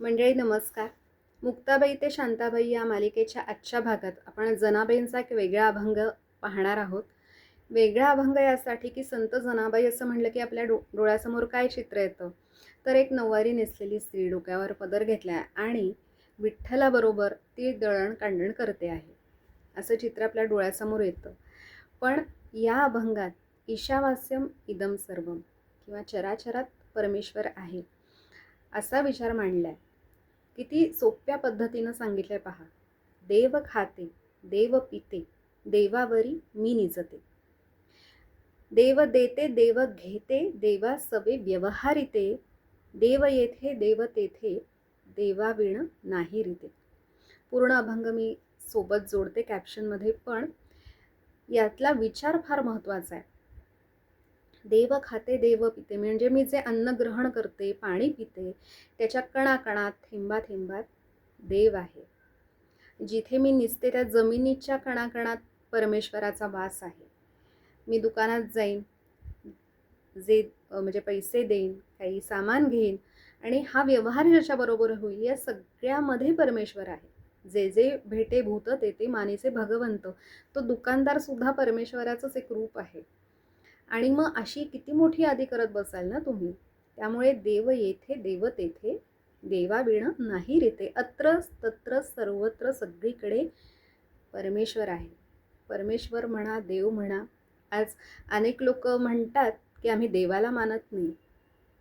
मंडळी नमस्कार. मुक्ताबाई ते शांताबाई या मालिकेच्या आजच्या भागात आपण जनाबाईंचा एक वेगळा अभंग पाहणार आहोत. वेगळा अभंग यासाठी की संत जनाबाई असं म्हटलं की आपल्या डोळ्यासमोर काय चित्र येतं, तर एक नऊवारी नेसलेली स्त्री डोक्यावर पदर घेतला आणि विठ्ठलाबरोबर ती दळणकांडण करते आहे असं चित्र आपल्या डोळ्यासमोर येतं. पण या अभंगात ईशावास्यम इदम सर्वम किंवा चराचरात परमेश्वर आहे असा विचार मांडलाय. किती सोप्या पद्धतीनं सांगितलंय पहा. देव खाते, देव पिते, देवावरी मी निजते. देव देते, देव घेते, देवा सवे व्यवहारिते. देव येथे, देव तेथे, देवाविण नाही रीते. पूर्ण अभंग मी सोबत जोडते कॅप्शनमध्ये, पण यातला विचार फार महत्त्वाचा आहे. देव खाते, देव पिते म्हणजे मी जे अन्न ग्रहण करते, पाणी पिते, त्याच्या कणाकणात, थेंबाथेंबात देव आहे. जिथे मी निसते त्या जमिनीच्या कणाकणात परमेश्वराचा वास आहे. मी दुकानात जाईन, जे म्हणजे पैसे देईन, काही सामान घेईन आणि हा व्यवहार ज्याच्याबरोबर होईल या सगळ्यामध्ये परमेश्वर आहे. जे जे भेटे भूत तेथे मानेचे भगवंत. तो दुकानदार सुद्धा परमेश्वराचंच एक रूप आहे. आणि मग अशी किती मोठी यादी करत बसाल ना तुम्ही. त्यामुळे देव येथे, देव तेथे, देवाविण नाही रीते. अत्र तत्र सर्वत्र सगळीकडे परमेश्वर आहे. परमेश्वर म्हणा, देव म्हणा. आज अनेक लोक म्हणतात की आम्ही देवाला मानत नाही,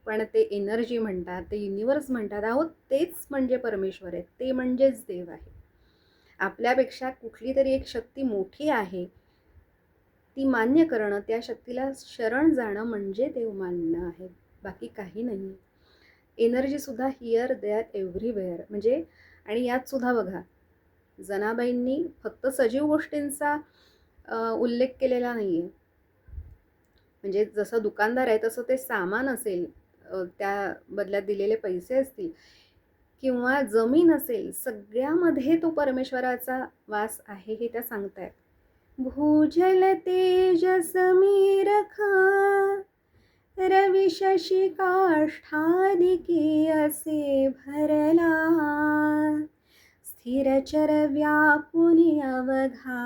पण ते एनर्जी म्हणतात, ते युनिवर्स म्हणतात. अहो तेच म्हणजे परमेश्वर आहे, ते म्हणजेच देव आहे. आपल्यापेक्षा कुठली तरी एक शक्ती मोठी आहे, ती मान्य करणं, त्या शक्तीला शरण जाणं म्हणजे देव मानणं आहे, बाकी काही नाही. एनर्जीसुद्धा हिअर देअर एव्हरीवेअर म्हणजे. आणि यात सुद्धा बघा, जनाबाईंनी फक्त सजीव गोष्टींचा उल्लेख केलेला नाही आहे. म्हणजे जसं दुकानदार आहे तसं ते सामान असेल, त्या बदल्यात दिलेले पैसे असतील किंवा जमीन असेल, सगळ्यामध्ये तो परमेश्वराचा वास आहे हे त्या सांगतायत. भूजल तेज समीरखा रवि शशी काष्ठादिकी असे भरला. स्थिरचर व्यापुनी अवघा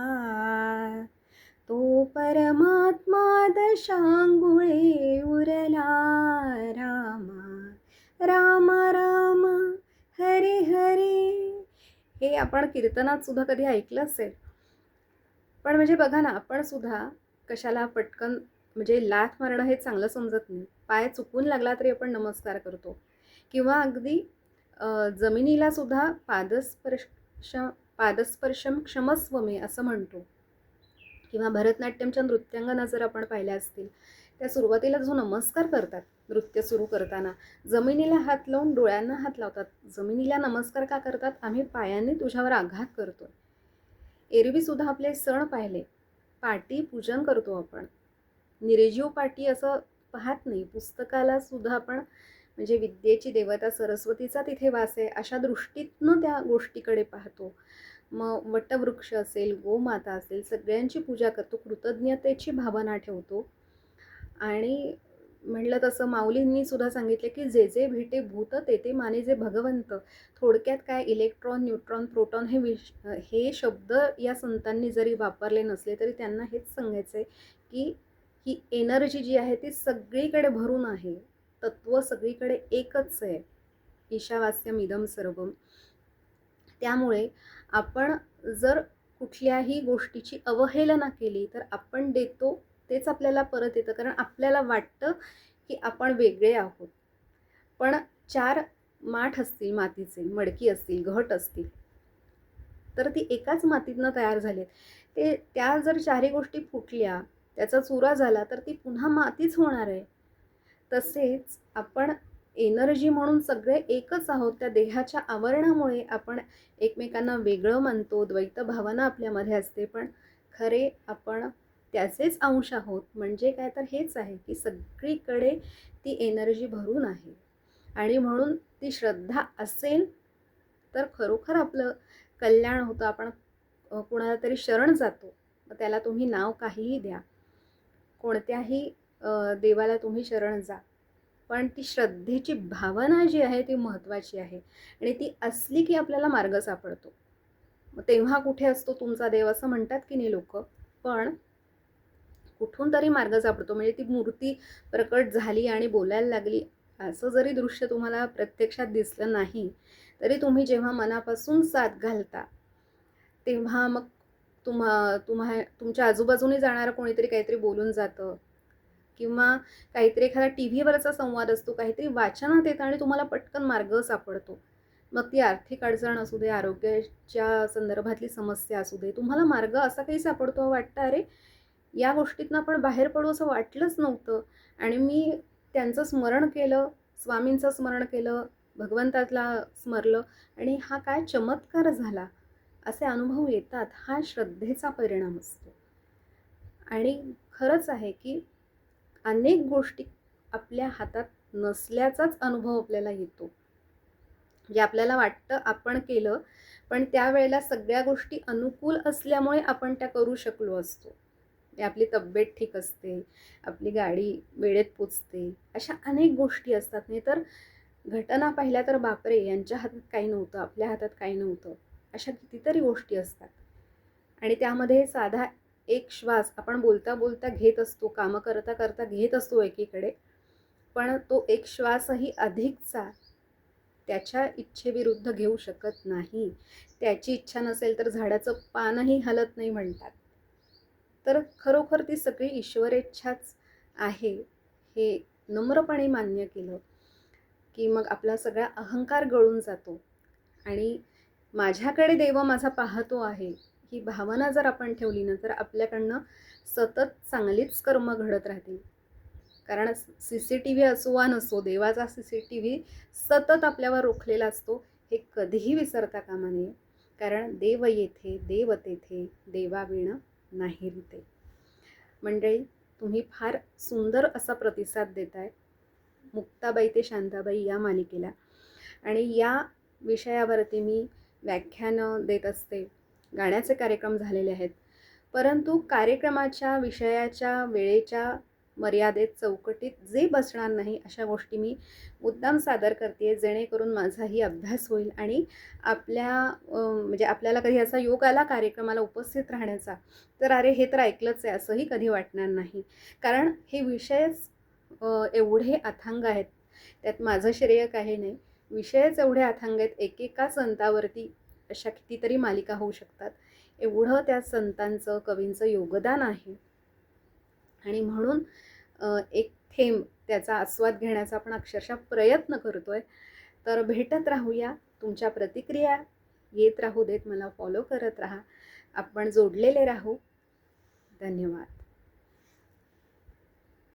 तो परमात्मा दशांगुळे उरला. रामा रामा रामा हरे हरे. हे आपण कीर्तनात सुद्धा कधी ऐकलं असेल. पण म्हणजे बघा ना, आपण सुद्धा कशाला पटकन म्हणजे लाथ मारणं हे चांगलं समजत नाही. पाय चुकून लागला तरी आपण नमस्कार करतो किंवा अगदी जमिनीला सुद्धा पादस्पर्शम क्षमस्व मे असं म्हणतो. किंवा भरतनाट्यमच्या नृत्यांगना जर आपण पाहिल्या असतील, त्या सुरुवातीला जो नमस्कार करतात नृत्य सुरू करताना, जमिनीला हात लावून डोळ्यांना हात लावतात. जमिनीला नमस्कार का करतात? आम्ही पायाने तुझ्यावर आघात करतोय. एरवी सुद्धा आपले सण पाहिले, पाटी पूजन करतो आपण. निर्जीव पाटी असं पाहत नाही. पुस्तकाला सुद्धा आपण म्हणजे विद्येची देवता सरस्वतीचा तिथे वास आहे अशा दृष्टीतनं त्या गोष्टीकडे पाहतो. मग वटवृक्ष असेल, गोमाता असेल, सगळ्यांची पूजा करतो, कृतज्ञतेची भावना ठेवतो. आणि म्हणलं तसं माऊलींनी सुद्धा सांगितले की जे जे भेटे भूत ते ते माने जे भगवंत. थोडक्यात काय, इलेक्ट्रॉन, न्यूट्रॉन, प्रोटॉन हे शब्द या संतांनी जरी वापरले नसले तरी त्यांना हेच सांगायचं आहे की ही एनर्जी जी आहे ती सगळीकडे भरून आहे. तत्व सगळीकडे एकच आहे. ईशावास्यम इदम सर्वम. त्यामुळे आपण जर कुठल्याही गोष्टीची अवहेलना केली तर आपण देतो तेच आपल्याला परत येतं. कारण आपल्याला वाटतं की आपण वेगळे आहोत. पण 4 माठ असतील मातीचे, मडकी असतील, घट असतील, तर ती एकाच मातीतनं तयार झालेत. त्या जर 4ही गोष्टी फुटल्या, त्याचा चुरा झाला तर ती पुन्हा मातीच होणार आहे. तसेच आपण एनर्जी म्हणून सगळे एकच आहोत. त्या देहाच्या आवरणामुळे आपण एकमेकांना वेगळं मानतो, द्वैत भावना आपल्यामध्ये असते, पण खरे आपण त्याचेच अंश आहोत. म्हणजे काय, तर हेच आहे की सगळीकडे ती एनर्जी भरून आहे. आणि म्हणून ती श्रद्धा असेल तर खरोखर आपलं कल्याण होतं. आपण कुणाला तरी शरण जातो, मग त्याला तुम्ही नाव काहीही द्या, कोणत्याही देवाला तुम्ही शरण जा, पण ती श्रद्धेची भावना जी आहे ती महत्त्वाची आहे आणि ती असली की आपल्याला मार्ग सापडतो. मग तेव्हा कुठे असतो तुमचा देव असं म्हणतात की नाही लोकं, पण कुठून तरी मार्ग सापडतो. म्हणजे ती मूर्ती प्रकट झाली आणि बोलायला लागली असं जरी दृश्य तुम्हाला प्रत्यक्षात दिसलं नाही, तरी तुम्ही जेव्हा मनापासून साथ घालता, तेव्हा मग तुमच्या आजूबाजूने जाणारं कोणीतरी काहीतरी बोलून जातं किंवा काहीतरी एखादा टीव्हीवरचा संवाद असतो, काहीतरी वाचनात येतं आणि तुम्हाला पटकन मार्ग सापडतो. मग ती आर्थिक अडचण असू दे, आरोग्याच्या संदर्भातली समस्या असू दे, तुम्हाला मार्ग असा काही सापडतो वाटतं, अरे या गोष्टीतनं आपण बाहेर पडू असं वाटलंच नव्हतं आणि मी त्यांचं स्मरण केलं, स्वामींचं स्मरण केलं, भगवंताला स्मरलं आणि हा काय चमत्कार झाला, असे अनुभव येतात. हा श्रद्धेचा परिणाम असतो. आणि खरंच आहे की अनेक गोष्टी आपल्या हातात नसल्याचाच अनुभव आपल्याला येतो. म्हणजे आपल्याला वाटतं आपण केलं, पण त्यावेळेला सगळ्या गोष्टी अनुकूल असल्यामुळे आपण त्या करू शकलो असतो. म्हणजे आपली तब्येत ठीक असते, आपली गाडी वेळेत पोचते, अशा अनेक गोष्टी असतात. नाही तर घटना पाहिल्या तर बापरे, यांच्या हातात काही नव्हतं, आपल्या हातात काही नव्हतं. अशा कितीतरी गोष्टी असतात. आणि त्यामध्ये साधा एक श्वास आपण बोलता बोलता घेत असतो, कामं करता करता घेत असतो एकीकडे, पण तो एक श्वासही अधिकचा त्याच्या इच्छेविरुद्ध घेऊ शकत नाही. त्याची इच्छा नसेल तर झाडाचं पानही हलत नाही म्हणतात. तर खरोखर ती सगळी ईश्वरेच्छाच आहे, हे नम्रपणे मान्य केलं की मग आपला सगळा अहंकार गळून जातो आणि माझ्याकडे देव माझा पाहतो आहे, ही भावना जर आपण ठेवली ना, तर आपल्याकडनं सतत चांगलीच कर्म घडत राहतील. कारण CCTV असो वा नसो, देवाचा CCTV सतत आपल्यावर रोखलेला असतो, हे कधीही विसरता कामा नये. कारण देव येथे, देव तेथे, देवाविण नाही रीते. मंडळी, तुम्ही फार सुंदर असा प्रतिसाद देताय मुक्ताबाई ते शांताबाई या मालिकेला आणि या विषयावरती मी व्याख्यानं देत असते. गाण्याचे कार्यक्रम झालेले आहेत. परंतु कार्यक्रमाच्या विषयाच्या वेळेच्या मर्यादेत चौकटीत जे बसणार नाही अशा गोष्टी मी मुद्दाम सादर करते, जेणेकरून माझाही अभ्यास होईल आणि म्हणजे आपल्याला कधी असा योग आला कार्यक्रमाला उपस्थित राहण्याचा, तर अरे हे तर ऐकलंच आहे असंही कधी वाटणार नाही. कारण हे विषयच एवढे अथांग आहेत, त्यात माझं श्रेय काही नाही. विषयच एवढे अथांग आहेत, एकेका संतावरती अशा कितीतरी मालिका होऊ शकतात. एवढं त्या संतांचं, कवींचं योगदान आहे आणि म्हणून एक थेंब त्याचा आस्वाद घेण्याचा आपण अक्षरशः प्रयत्न करतोय. तर भेटत राहूया. तुमच्या प्रतिक्रिया येत राहू देत. मला फॉलो करत राहा. आपण जोडलेले राहू. धन्यवाद.